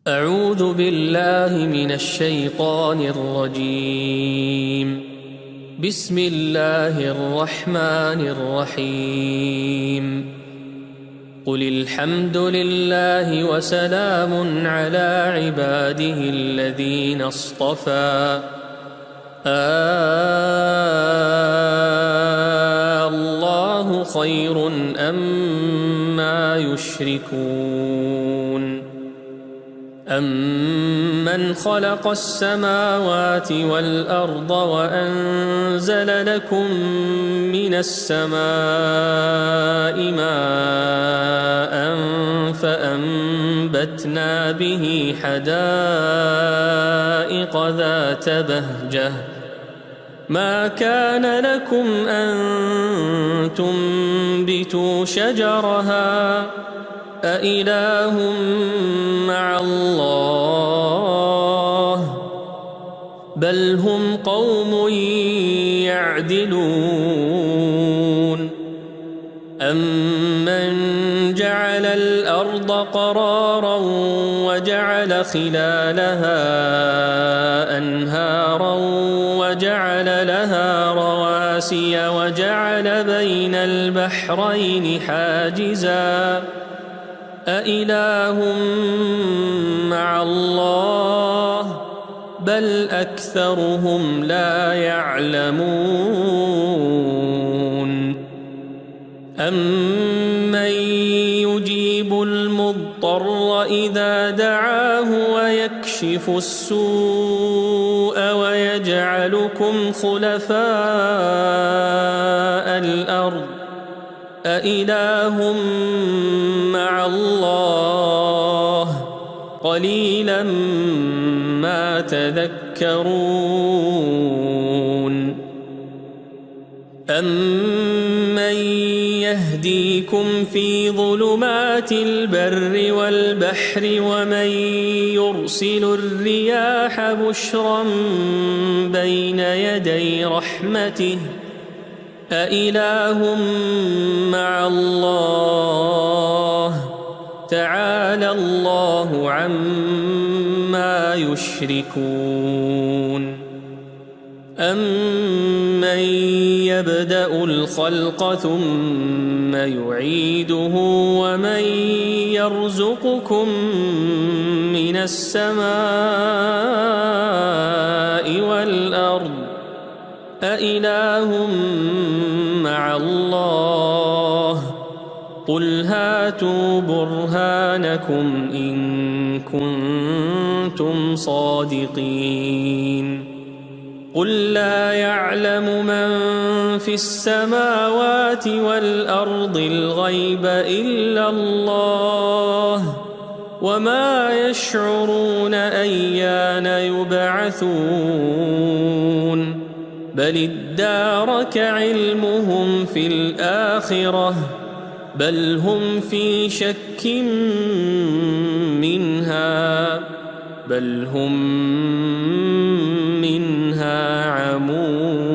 أعوذ بالله من الشيطان الرجيم. بسم الله الرحمن الرحيم. قل الحمد لله وسلام على عباده الذين اصطفى الله خير أما يشركون أمن خلق السماوات والأرض وأنزل لكم من السماء ماء فأنبتنا به حدائق ذات بهجة ما كان لكم أن تنبتوا شجرها أإله مع الله بل هم قوم يعدلون أمن جعل الأرض قرارا وجعل خلالها أنهارا وجعل لها رواسي وجعل بين البحرين حاجزا أإله مع الله بل أكثرهم لا يعلمون أمن يجيب المضطر إذا دعاه ويكشف السوء ويجعلكم خلفاء الأرض أإله مع الله قليلا ما تذكرون أمن يهديكم في ظلمات البر والبحر ومن يرسل الرياح بشرا بين يدي رحمته أإله مع الله تعالى الله عما يشركون أمن يبدأ الخلق ثم يعيده ومن يرزقكم من السماء والأرض أإله مع الله قل هاتوا برهانكم إن كنتم صادقين قل لا يعلم من في السماوات والأرض الغيب إلا الله وما يشعرون أيان يبعثون بل ادارك علمهم في الآخرة بل هم في شك منها بل هم منها عمون